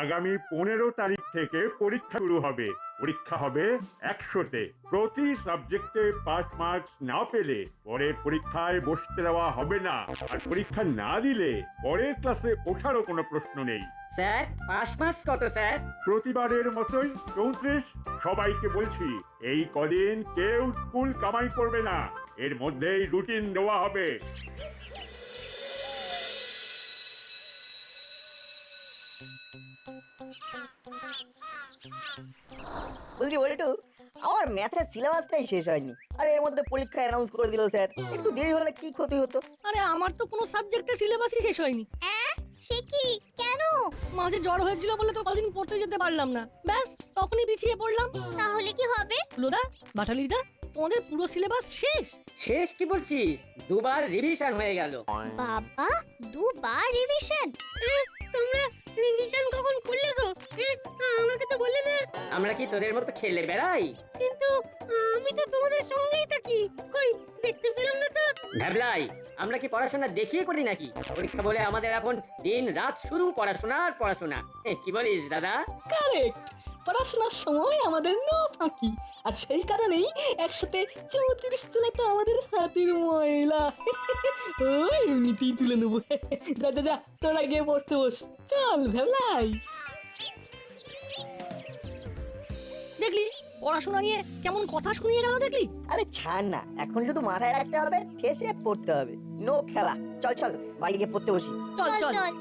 আগামী 15 তারিখ থেকে পরীক্ষা শুরু হবে। পরীক্ষা হবে 100-তে। প্রতি সাবজেক্টে পাস মার্কস না পেলে পরের পরীক্ষায় বসতে দেওয়া হবে না। আর পরীক্ষা না দিলে পরের ক্লাসে ওঠারও কোনো প্রশ্ন নেই। স্যার পাস মার্কস কত স্যার? প্রতিবারের মতোই 34। সবাইকে বলছি, এই কদিন কেউ স্কুল কামাই করবে না। এর মধ্যেই রুটিন দেওয়া হবে। বলছি বলিটু, আমার ম্যাথের সিলেবাসটাই শেষ হয়নি, আর এর মধ্যে পরীক্ষা অ্যানাউন্স করে দিল স্যার। একটু দেরি হলে কি ক্ষতি হতো? আরে আমার তো কোনো সাবজেক্টের সিলেবাসই শেষ হয়নি। সে কি? কেন? মাঝে জ্বর হয়েছিল বলে তো কদিন পড়তে যেতে পারলাম না, ব্যাস তখনই পিছিয়ে পড়লাম। তাহলে কি হবে? লোদা, বাটালিদা, তোমাদের পুরো সিলেবাস শেষ? শেষ কি বলছিস? দুবার রিভিশন হয়ে গেল। বাবা, দুবার রিভিশন? তোমরা রিভিশন কখন করলে গো? আমাকে তো বললে না। আমরা কি তোদের মতো খেলে বেড়াই? কিন্তু আমি তো তোমাদের সঙ্গেই থাকি, কই দেখতে পেলাম না তো। ভ্যাবলাই, আমরা কি পড়াশোনা দেখিয়ে করি নাকি? পরীক্ষা বলে আমাদের এখন দিন রাত শুরু পড়াশোনা আর পড়াশোনা। কি বলিস দাদা? কারেক্ট, পড়াশোনার সময় আমাদের নো ফাঁকি, আর সেই কারণেই একসাথে 34 তুলে তো আমাদের হাতের ময়লা। ওই এমনিতেই তুলে নেবো। যা যা যা, তোরা গিয়ে পড়তে বস। চল ভেলাই। দেখলি পড়াশোনা নিয়ে কেমন কথা শুনিয়ে গেল দেখলি? আরে ছাড় না, এখন শুধু মাথায় রাখতে হবে, ঠেসে পড়তে হবে। নো খেলা। চল চল, বাড়ি গিয়ে পড়তে বসি। চল চল। চল।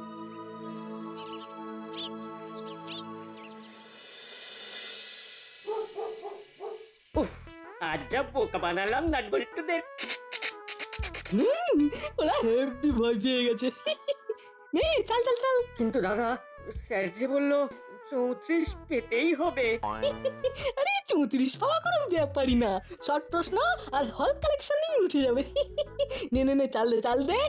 আজ যা বোকা বানালাম নাটবল্টুদের। ওরা হেব্বি ভয় পেয়ে গেছে। নে চল চল চল। কিন্তু দাদা, স্যার যে বললো 34 পেতেই হবে। আরে 34 পাওয়া কোনো ব্যাপারই না, শর্ট প্রশ্ন আর হল কালেকশন নিয়ে উঠে যাবে। নে নে নে, চাল দে চাল দে।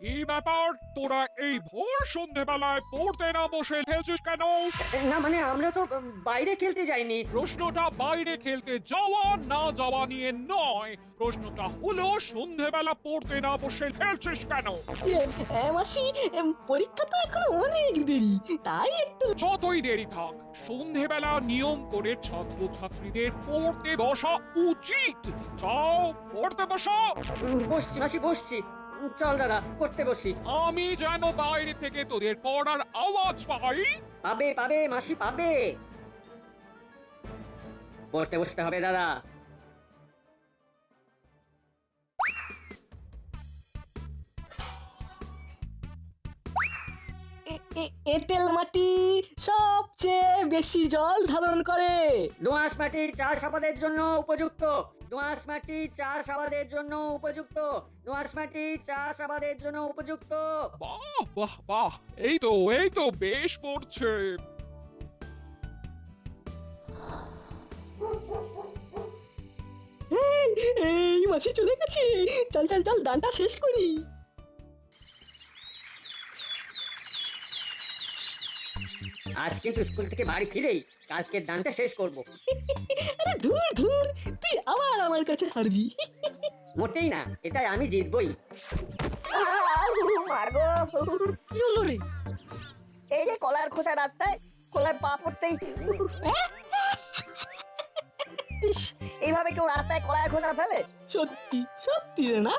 কি ব্যাপার, তোরা এই ভোর সন্ধেবেলায় পড়তে না বসে খেলছিস কেন? না মানে আমরা তো বাইরে খেলতে যাইনি। প্রশ্নটা বাইরে খেলতে যাওয়া না যাওয়া নিয়ে নয়, প্রশ্নটা হলো সন্ধেবেলা পড়তে না বসে খেলছিস কেন? মাসি, পরীক্ষা তো এখন অনেক দেরি, তাই একটু। যতই দেরি থাক, সন্ধেবেলা নিয়ম করে ছাত্র ছাত্রীদের পড়তে বসা উচিত। যাও পড়তে বসো। বসছি মাসি, বসছি। চল দাদা, পড়তে বসি। আমি যেন বাইরে থেকে তোদের পড়ার আওয়াজ পাই। পাবে পাবে মাসি, পাবে। পড়তে বসতে হবে দাদা। এঁটেল মাটি সবচেয়ে বেশি জল ধারণ করে। দোআঁশ মাটির চাষাবাদের জন্য উপযুক্ত। দোআঁশ মাটি চাষাবাদের জন্য উপযুক্ত। দোআঁশ মাটি চাষাবাদের জন্য উপযুক্ত। বাহ বাহ বাহ, এই তো বেশ পড়ছে। এই মাসি চলে গেছে, চল চল চল, দানটা শেষ করি। আজ কিন্তু স্কুল থেকে বাড়ি ফিরেই কালকের দানটা শেষ করব। আরে ধুর ধুর, তুই আবার আমার কাছে হারবি। মোটেই না, এটাই আমি জিতবই। মারগো। কি হলো রে? এই যে কলার খোসা রাস্তায়, কলার পা পড়তেই। ইস, এইভাবে কেউ রাস্তায় কলার খোসা ফেলে? সত্যি সত্যি রে না,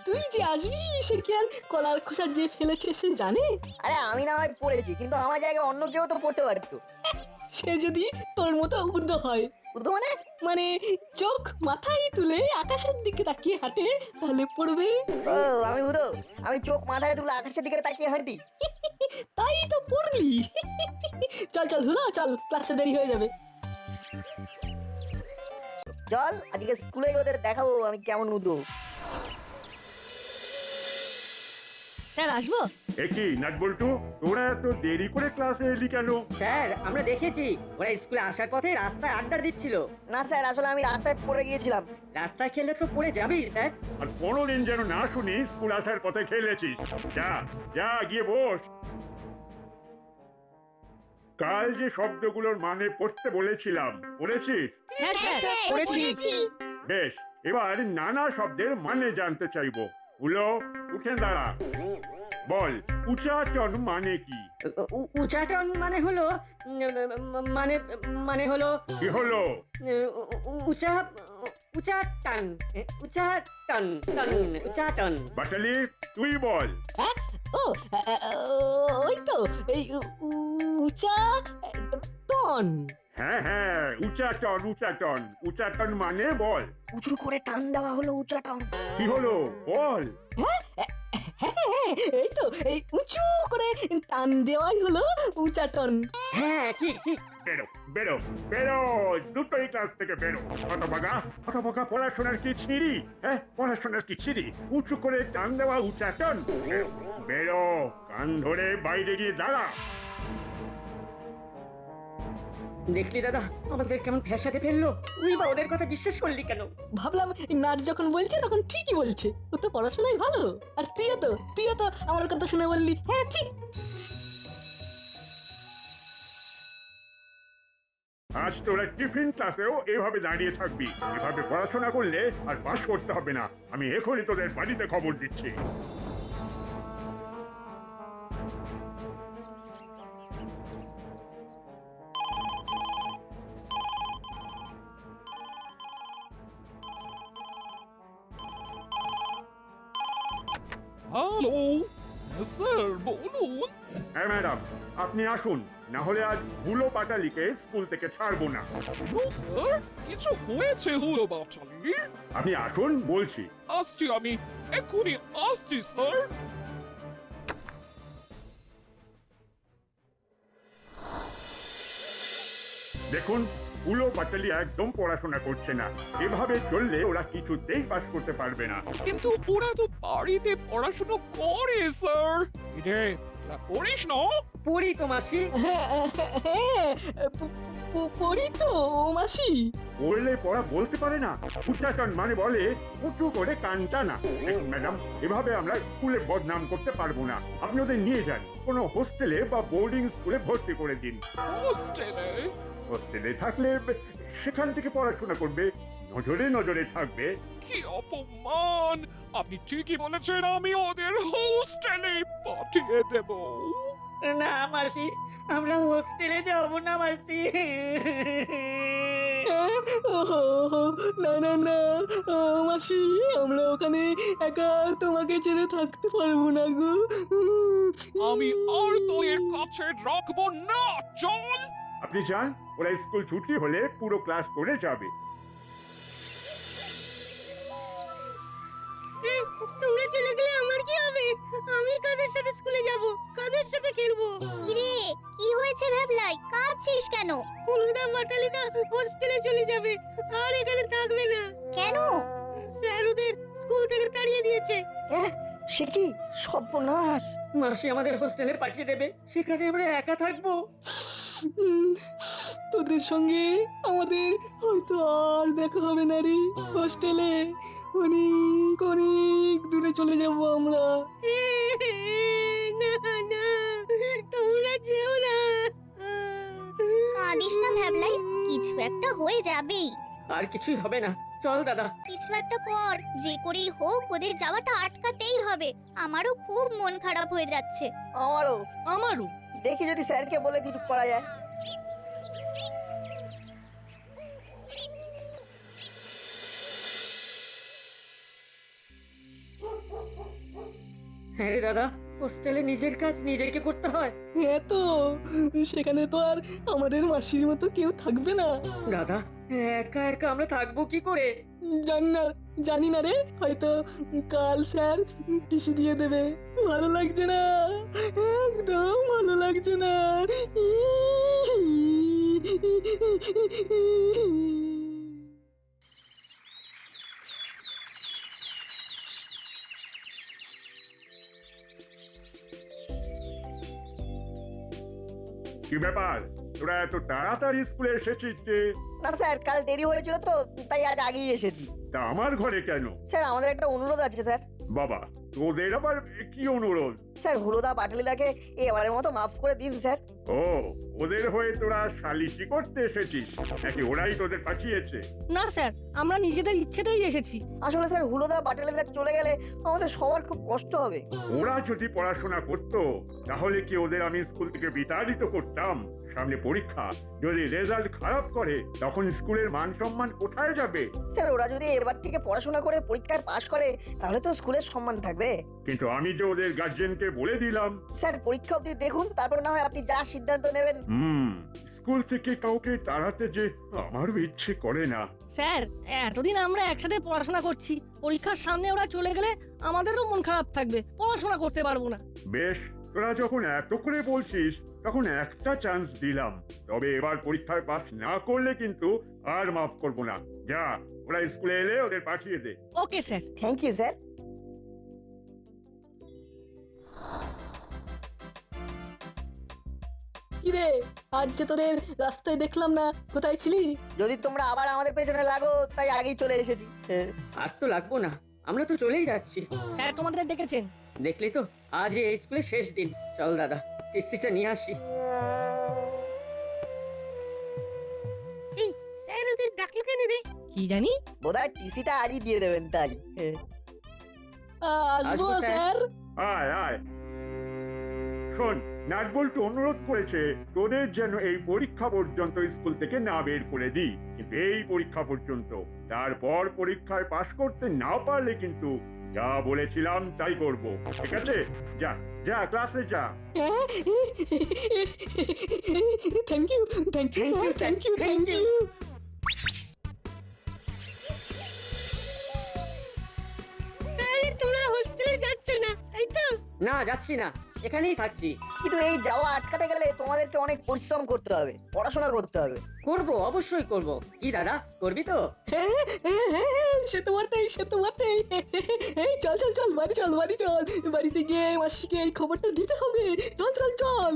তুই যে আসবি সে কি আর কলার খোসা যে ফেলেছে সে জানে? আরে আমি না হয় পড়েছি, কিন্তু আমার জায়গায় অন্য কেউ তো পড়তে পারতো। সে যদি তোর মতো উদ্য হয়, বুঝতো মানে? মানে চোখ মাথায় তুলে আকাশের দিকে তাকিয়ে হাঁটে, তাহলে পড়বে। ও, আমি বুঝো, আমি চোখ মাথায় তুলে আকাশের দিকে তাকিয়ে হাঁটি। তাই তো পড়লি। চল চল হুলো, চল, ক্লাসে দেরি হয়ে যাবে। চল, আজকে স্কুলে ওদের দেখাবো আমি কেমন উদো। স্যার আসবো? একি নাটবল্টু, তোরা এত দেরি করে ক্লাসে এলি কেন? স্যার আমরা দেখেছি ওরা স্কুলে আসার পথে রাস্তায় আড্ডা দিচ্ছিল। না স্যার, আসলে আমি রাস্তায় পড়ে গিয়েছিলাম। রাস্তায় খেলে তো পড়ে যাবেই স্যার। আর কোনোদিন যেন না শুনি স্কুল আসার পথে খেলেছিস। যা যা, গিয়ে বস। কাল যে শব্দগুলোর মানে পড়তে বলেছিলাম, পড়েছিস? হ্যাঁ স্যার, পড়েছি। বেশ, এবার নানা শব্দের মানে জানতে চাইবো। উলো, উঠে দাঁড়া। বল উচাটন মানে কি? উচাটন মানে হলো মানে মানে হলো কি হলো? উচা উচাটন উচাটন টন উচাটন। বাটালি তুই বল। হ্যাঁ ও ওই তো এই উচা টন। হ্যাঁ হ্যাঁ, উচাটন উচাটন উচাটন মানে বল। উঁচু করে টান দেওয়া হলো উঁচাটন। কি হলো বল। এই তো এই উঁচু করে টান দেওয়াই হলো উচাটন। হ্যাঁ ঠিক ঠিক। বেরো বেরো বেরো, দুটোই ক্লাস থেকে বেরো। হতভাগা পড়াশোনার কি ছিঁড়ি? হ্যাঁ, পড়াশোনার কি ছিঁড়ি? উঁচু করে টান দেওয়া উচাটন। বেরো, বেরো, কান ধরে বাইরে গিয়ে দাঁড়া। দেখলি দাদা আমাদের কেমন ফ্যাসাতে ফেললো? তুই বা ওদের কথা বিশ্বাস করলি কেন? ভাবলাম নাট যখন বলছে তখন ঠিকই বলছে, ও তো পড়াশোনায় ভালো। আর তুইও তো আমার কথা শুনে বললি হ্যাঁ ঠিক। আজ তোরা টিফিন ক্লাসেও এভাবে দাঁড়িয়ে থাকবি। এভাবে পড়াশোনা করলে আর পাস করতে হবে না। আমি এখনই তোদের বাড়িতে খবর দিচ্ছি। হ্যালো স্যার, বলুন। হ্যাঁ ম্যাডাম, আপনি আসুন, না হলে আজ হুলো পাটালিকে স্কুল থেকে ছাড়বো না। নো স্যার, কিছু হয়েছে হলো বাটালি? আপনি আসুন বলছি। আসছি আমি, এক্ষুনি আসছি স্যার। দেখুন, হুলো পাটালি একদম পড়াশোনা করছে না। এভাবে চললে ওরা কিছুতেই পাস করতে পারবে না। কিন্তু ওরা তো বাড়িতে পড়াশোনা করে স্যার। রে তোরা পড়িস না? পড়ি তো মাসি। হ্যাঁ পড়ি তো মাসি। পড়লে পড়া বলতে পারে না। উচ্চাটন মানে বলে উঁচু করে কানটা না। দেখুন ম্যাডাম, এভাবে আমরা স্কুলে বদনাম করতে পারবো না। আপনি ওদের নিয়ে যান, কোনো হোস্টেলে বা বোর্ডিং স্কুলে ভর্তি করে দিন। হোস্টেলে? হোস্টেলে থাকলে সেখান থেকে পড়াশোনা করবে, নজরে নজরে থাকবে। কি অপমান! আপনি ঠিকই বলেছেন, আমি ওদের হোস্টেলে পাঠিয়ে দেব। না মাসি, আমরা হোস্টেলে যাব না মাসি। না না না মাসি, আমরা ওখানে একা তোমাকে ছেড়ে থাকতে পারবো না গো। আমি আর তোদের কাছে রাখবো না, চল। আপনি চান ওরা স্কুল ছুটি হলে পুরো ক্লাস করে যাবে? তোমরা চলে গেলে আমার কি হবে? আমি কাদের সাথে স্কুলে যাব? কাদের সাথে খেলবো? কিরে কি হয়েছে ভ্যাবলাই, কাঁদছিস কেন? হলুদা বাটালিদা হোস্টেলে চলে যাবে, আর এখানে থাকবে না। কেন? স্যার ওদের স্কুল থেকে তাড়িয়ে দিয়েছে। সে কি সর্বনাশ! মাসি আমাদের হোস্টেলে পাঠিয়ে দেবে, সেখানে আমরা একা থাকবো। তোদের সঙ্গে আমাদের হয়তো আর দেখা হবে না রে। হোস্টেলে অনেক অনেক দূরে চলে যাব আমরা। না না, তোমরা যেও না। কাঁদিস না ভ্যাবলাই, কিছু একটা হয়ে যাবেই। আর কিছুই হবে না, চল দাদা। কিছু একটা কর, যে করেই হোক ওদের যাওয়াটা আটকাতেই হবে। আমারও খুব মন খারাপ হয়ে যাচ্ছে। আমারও দেখি যদি স্যারকে বলে কিছু করা যায়। হ্যাঁ রে দাদা, হোস্টেলে নিজের কাজ নিজেকে করতে হয়। হ্যাঁ তো, সেখানে তো আর আমাদের মাসির মতো কেউ থাকবে না। দাদা, একা একা আমরা থাকবো কি করে? জানি না রে, হয়তো কাল স্যার টিসি দিয়ে দেবে। ভালো লাগছে না, একদম ভালো লাগছে না। কি ব্যাপার, তোরা এত তাড়াতাড়ি স্কুলে এসেছিস যে? না স্যার, কাল দেরি হয়েছিল তো, তাই আজ আগেই এসেছি। তা আমার ঘরে কেন? স্যার আমাদের একটা অনুরোধ আছে স্যার। বাবা, তোদের আবার কি অনুরোধ? স্যার হুলোদা পাটালিদাকে এবারের মতো মাফ করে দিন স্যার। ও, ওদের হয়ে তোরা সালিশি করতে এসেছিস নাকি ওরাই তোদের পাঠিয়েছে? না স্যার, আমরা নিজেদের ইচ্ছেতেই এসেছি। আসলে স্যার হুলোদা পাটালিদা চলে গেলে আমাদের সবার খুব কষ্ট হবে। ওরা যদি পড়াশোনা করতো তাহলে কি ওদের আমি স্কুল থেকে বিতাড়িত করতাম? সামনে পরীক্ষা, যদি রেজাল্ট খারাপ করে তখন স্কুলের মান সম্মান কোথায় যাবে? স্যার ওরা যদি এবার থেকে পড়াশোনা করে পরীক্ষায় পাশ করে তাহলে তো স্কুলের সম্মান থাকবে। কিন্তু আমি যে ওদের গার্জেনকে বলে দিলাম। স্যার পরীক্ষা অবধি দেখুন, তারপর না হয় আপনি যা সিদ্ধান্ত নেবেন। স্কুল থেকে কাউকে তাড়াতে যে আমারও ইচ্ছে করে না। স্যার এতদিন আমরা একসাথে পড়াশোনা করছি, পরীক্ষার সামনে ওরা চলে গেলে আমাদেরও মন খারাপ থাকবে, পড়াশোনা করতে পারবো না। বেশ, তোরা যখন এত করে বলছিস তখন একটা চান্স দিলাম, তবে এবার পরীক্ষায় পাস না করলে কিন্তু আর মাফ করব না। যা, ওরা স্কুলে এলে ওদের পাঠিয়ে দে। Okay sir. Thank you sir. কিরে, আজ যে তোদের রাস্তায় দেখলাম না, কোথায় ছিলি? যদি তোমরা আবার আমাদের পেছনে লাগো তাই আগেই চলে এসেছি। আর তো লাগবো না, আমরা তো চলেই যাচ্ছি। স্যার তোমাদের ডেকেছেন। দেখলি তো, আজ এই স্কুলের শেষ দিন। চল দাদা, টিসিটা নিয়ে আসি। এই স্যার ওদের ডাকলো কেন রে? কি জানি, বোধহয় টিসিটা আজই দিয়ে দেবেন তাই। আসবো আসবো, স্যার। আয় আয়, শোন, নাটবল্টু অনুরোধ করেছে তোদের যেন এই পরীক্ষা পর্যন্ত স্কুল থেকে না বের করে দিই, কিন্তু এই পরীক্ষা পর্যন্ত। তারপর পরীক্ষায় পাশ করতে না পারলে কিন্তু যা বলেছিলাম তাই করব, ঠিক আছে? যা যা, ক্লাসে যা। Thank you, thank you sir, thank you, thank you. তাহলে তোমরা হোস্টেলে যাচ্ছ না, তাই তো? না, যাচ্ছি না, এখানেই থাকছি। কিন্তু এই যাওয়া আটকাতে গেলে তোমাদেরকে অনেক পরিশ্রম করতে হবে, পড়াশোনা করতে হবে। করবো, অবশ্যই করবো। কি দাদা, করবি তো? সে তো বটেই, সে তো বটেই। এই চল চল চল, বাড়ি চল, বাড়ি চল। বাড়িতে গিয়ে মাসিকে এই খবরটা দিতে হবে। চল চল চল।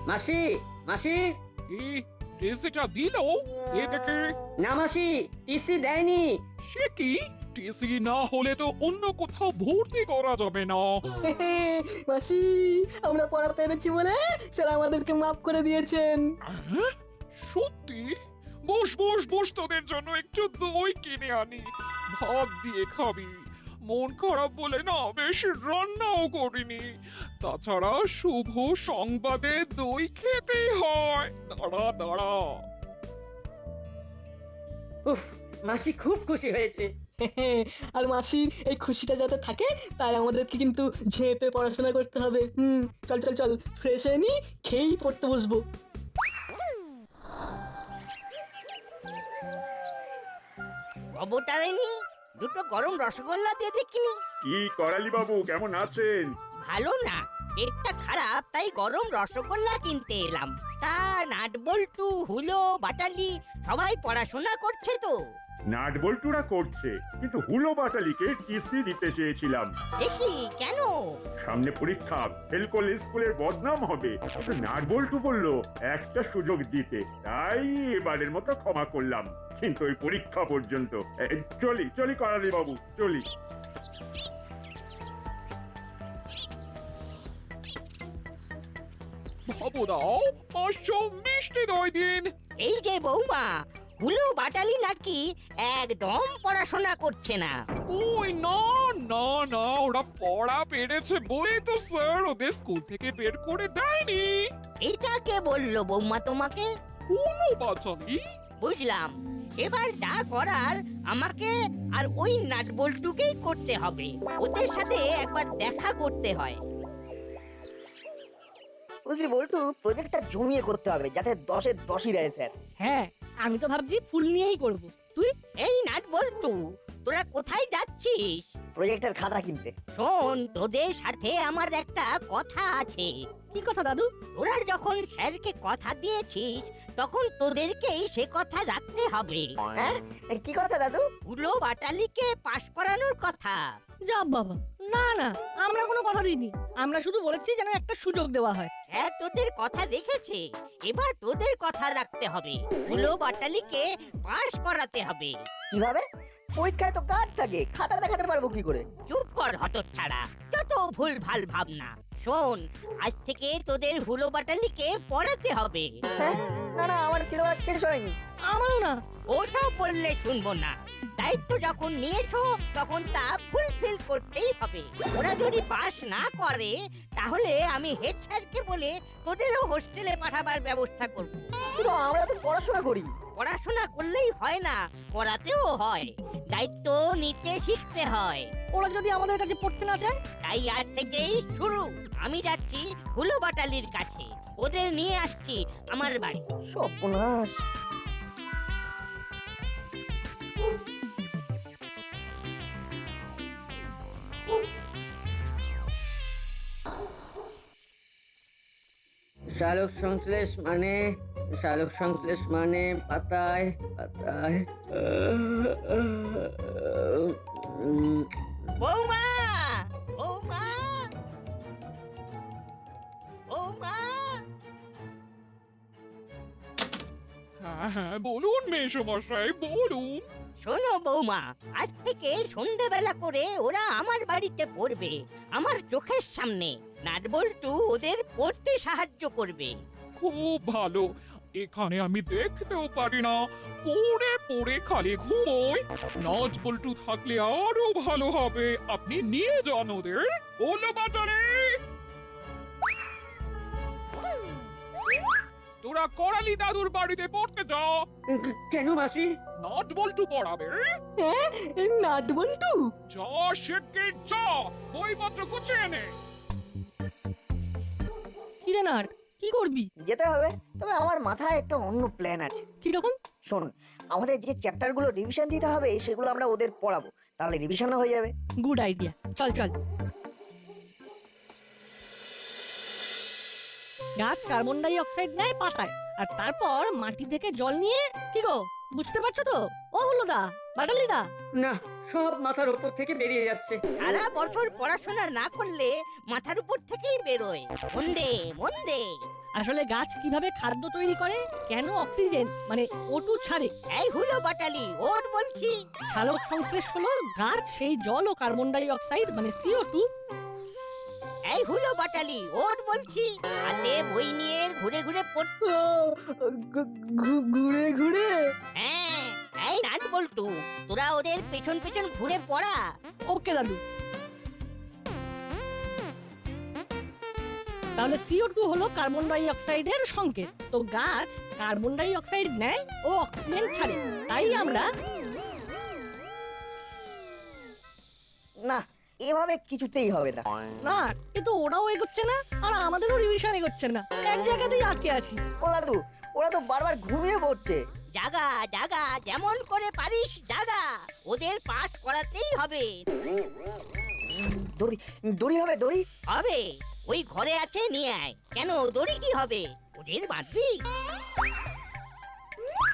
মাসি, মাসি। কি টিসিটা দিল? এ দেখে। না মাসি, টিসি দেয়নি। সে কি? টিসি না হলে তো অন্য কোথাও ভর্তি করা যাবে না। মাসি, আমরা পড়া পেরেছি বলে স্যার আমাদেরকে মাফ করে দিয়েছেন। হ্যাঁ? সত্যি? বস বস বস, তোদের জন্য একটু দই কিনে আনি, ভাত দিয়ে খাবি। মন খারাপ বলে না বেশ রান্নাও করিনি। তাছাড়া শুভ সংবাদে দই খেতেই হয়। দাঁড়া দাঁড়া। উফ, মাসি খুব খুশি হয়েছে। আর মাসির এই খুশিটা যাতে থাকে তাই আমাদেরকে কিন্তু ঝেঁপে পড়াশোনা করতে হবে। চল চল চল, ফ্রেশ হয়ে নি, খেয়েই পড়তে বসবো। অবতারিণী, দুটো গরম রসগোল্লা দিয়ে দেখিনি। কি করালি বাবু, কেমন আছেন? ভালো না, পেটটা খারাপ, তাই গরম রসগোল্লা কিনতে এলাম। তা নাটবল্টু, হুলো, বাটালি সবাই পড়াশোনা করছে তো? নাটবল্টুরা করছে, কিন্তু হুলো বাটালিকে টিসি দিতে চেয়েছিলাম। দেখি কেন? সামনে পরীক্ষা, ফেল করলে স্কুলের বদনাম হবে। নাটবল্টু বলল একটা সুযোগ দিতে, তাই এবারের মতো ক্ষমা করলাম, কিন্তু ওই পরীক্ষা পর্যন্ত। চলি চলি করালি বাবু, চলি। বাবু দাও, 500 মিষ্টি দই দিন। এই যে বৌমা, হুলো বাটালি নাকি একদম পড়াশোনা করছে না। ওই না না না, ওরা পড়া পেরেছে বলেই তো স্যার ওদের স্কুল থেকে বের করে দেয়নি। এটা কে বললো বৌমা তোমাকে? হলো বাচালি। বুঝলাম, এবার যা করার আমাকে আর ওই নাটবল্টুকেই করতে হবে। ওদের সাথে একবার দেখা করতে হয়। বুঝলি বল্টু, প্রজেক্টটা জমিয়ে করতে হবে যাতে 10-এ 10ই দেয় স্যার। হ্যাঁ, আমি তো ভাবছি ফুল নিয়েই করব। তুই? এই নাটবল্টু, তোরা কোথায় যাচ্ছিস? প্রজেক্টের খাতা কিনতে। শোন, তোদের সাথে আমার একটা কথা আছে। কি কথা দাদু? তোরা যখন স্যারকে কথা দিয়েছিস তখন তোদেরকেই সে কথা রাখতে হবে। হ্যাঁ, কি কথা দাদু? হুলো বাটালিকে পাশ করানোর কথা। যা বাবা, না না, আমরা কোনো কথা দিইনি। আমরা শুধু বলেছি যেন একটা সুযোগ দেওয়া হয়। স্যার তোদের কথা দেখেছে, এবার তোদের কথা রাখতে হবে। হুলো বাটালিকে পাশ করাতে হবে। কিভাবে? পরীক্ষায় তো কার্ড থাকে, খাতা দেখাতে পারবো কি করে? চুপ কর হতচ্ছাড়া, যত ভুল ভাল ভাবনা। শোন, আজ থেকে তোদের হুলো বাটালিকে পড়াতে হবে। হ্যাঁ, না না, আমার সিলেবাস শেষ হয়নি। আমারও না। ওসব বললে শুনবো না। দায়িত্ব যখন নিয়েছো তখন তা ফুলফিল করতেই হবে। ওরা যদি পাস না করে তাহলে আমি হেড স্যারকে বলে তোদেরও হোস্টেলে পাঠাবার ব্যবস্থা করব। কিন্তু আমরা তো পড়াশোনা করি। পড়াশোনা করলেই হয় না, করাতেও হয়। দায়িত্ব নিতে শিখতে হয়। ওরা যদি আমাদের কাছে পড়তে না চায়? তাই আজ থেকেই শুরু। আমি যাচ্ছি হুলো বাটালির কাছে, ওদের নিয়ে আসছি আমার বাড়ি। সর্বনাশ। সালোক সংশ্লেষ মানে সালোক সংশ্লেষ মানে পাতায় পাতায় বৌমা, বৌমা, বৌমা। হ্যাঁ হ্যাঁ, বলুন মেসমশাই, বলুন। শোনো বৌমা, আজ থেকে সন্ধ্যেবেলা করে ওরা আমার বাড়িতে পড়বে, আমার চোখের সামনে। নাটবল্টু ওদের পড়তে সাহায্য করবে। খুব ভালো। এখানে আমি দেখতেও পারি না, পড়ে পড়ে খালি ঘুমোই। নাচ বল্টু থাকলে আরো ভালো হবে। আপনি নিয়ে যান ওদের। বলো বাজারে, তোরা করালি দাদুর বাড়িতে পড়তে যা। কেন মাসি? নাচ বল্টু পড়াবে। হ্যাঁ, নাট বল্টু। যা শিগগির যা, বইপত্র গুছিয়ে নে। কি রে নাট, কি করবি? যেতে হবে, তবে আমার মাথায় একটা অন্য প্ল্যান আছে। কি রকম? শোন, আমাদের যে চ্যাপ্টারগুলো রিভিশন দিতে হবে সেগুলো আমরা ওদের পড়াবো, তাহলে রিভিশনও হয়ে যাবে। গুড আইডিয়া, চল চল। গাছ কার্বন ডাই অক্সাইড নেয় পাতায়, আর তারপর মাটি থেকে জল নিয়ে, কি গো বুঝতে পারছো তো? ও হলো দা, বাটালি দা। না, সব মাথার উপর থেকে বেরিয়ে যাচ্ছে। সারা বছর পড়াশোনা না করলে মাথার উপর থেকেই বেরোয়। মন দে, মন দে। আসলে গাছ কিভাবে খাদ্য তৈরি করে, কেন অক্সিজেন মানে O2 ছাড়ে? এই হুলো বাটালি, ওর বলছি। সালোক সংশ্লেষ হলো গাছ সেই জল ও কার্বন ডাই অক্সাইড মানে CO2। এই হুলো বাটালি, ওর বলছি। হাতে বই নিয়ে ঘুরে ঘুরে পড়। ঘুরে ঘুরে? হ্যাঁ, এই নাট বল্টু, তোরা ওদের পেছন পেছন ঘুরে পড়া। ওকে দাদু। তাহলে CO2 হলো কার্বন ডাই অক্সাইডের সংকেত। তো গাছ কার্বন ডাই অক্সাইড নেয় ও অক্সিজেন ছাড়ে, তাই আমরা। না, এভাবে কিছুতেই হবে না। না, কিন্তু ওরাও এগোচ্ছে না আর আমাদেরও রিভিশন এগোচ্ছে না, এক জায়গাতেই আটকে আছি। ও দাদু, ওরা তো বারবার ঘুমিয়ে পড়ছে। জাগা জাগা, যেমন করে পারিস জাগা। ওদের পাস করাতেই হবে। দড়ি দড়ি হবে, দড়ি হবে, ওই ঘরে আছে, নিয়ে আয়। কেন, দড়ি কি হবে? ওদের বাঁধবি।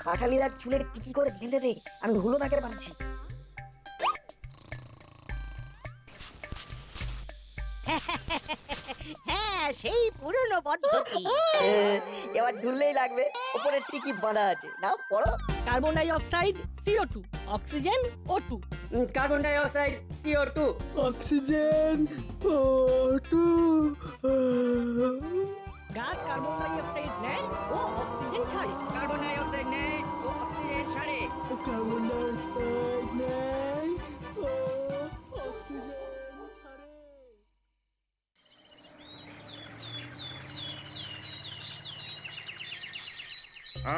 কাঠালিরা চুলের টিকি করে বেঁধে দে, আমি হুলো নাকের বাঁধছি। হ্যাঁ, সেই পুরনো পদ্ধতি। এবার ঢুললেই লাগবে। ওপরে টিকি বাঁধা আছে, নাও পড়ো। Carbon dioxide CO2, oxygen O2। Carbon dioxide CO2। Oxygen O2। গাছ কার্বন ডাই অক্সাইড নেয় ও অক্সিজেন ছাড়ে। কার্বন ডাই অক্সাইড নেয় ও অক্সিজেন ছাড়ে। কার্বন ডাই অক্সাইড নেয় ও অক্সিজেন ছাড়ে।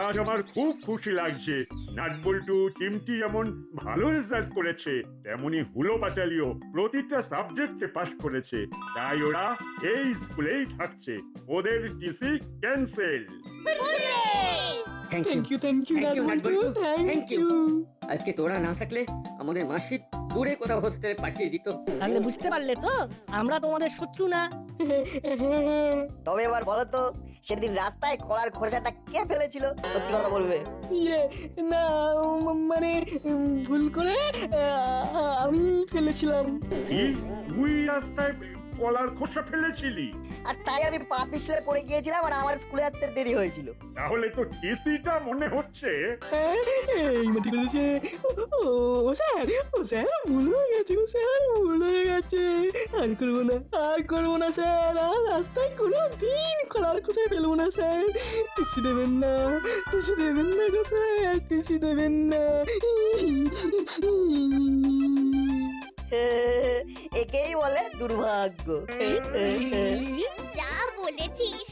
আজ আমার খুব খুশি লাগছে। নাটবল্টু চিমটি যেমন ভালো রেজাল্ট করেছে, তেমনি হুলো বাটালিও প্রতিটা সাবজেক্টে পাশ করেছে। তাই ওরা এই স্কুলেই থাকছে। ওদের TC cancel. Thank you thank you Thank you, nut bolt, nut bolt. Thank Thank you. You. আজকে তোরা না থাকলে আমাদের মাসিক দূরে কোথাও হোস্টেলে পাঠিয়ে দিত। তাহলে বুঝতে পারলে তো আমরা তোমাদের শত্রু না। তবে এবার বলো তো, সেদিন রাস্তায় কলার খোসাটা কে ফেলেছিল? সত্যি কথা বলবে। ইয়ে না, মানে ভুল করে আমি ফেলেছিলাম। কি তুই রাস্তায় কলার খোসা ফেলেছিলি? আর তাই আমি পা পিছলে পড়ে গিয়েছিলাম আর আমার স্কুলে আসতে দেরি হয়েছিল। তাহলে তো টিসিটা মনে হচ্ছে। এই মাটি ফেলেছে। ও স্যার, ভুল হয়ে গেছে গো স্যার, ভুল হয়ে গেছে। আর করবো না, আর করবো না স্যার। আর রাস্তায় কোনো দিন কলার খোসায় ফেলবো না স্যার। টিসি দেবেন না, টিসি দেবেন না গো স্যার, টিসি দেবেন না। একেই বলে দুর্ভাগ্য। যা বলেছিস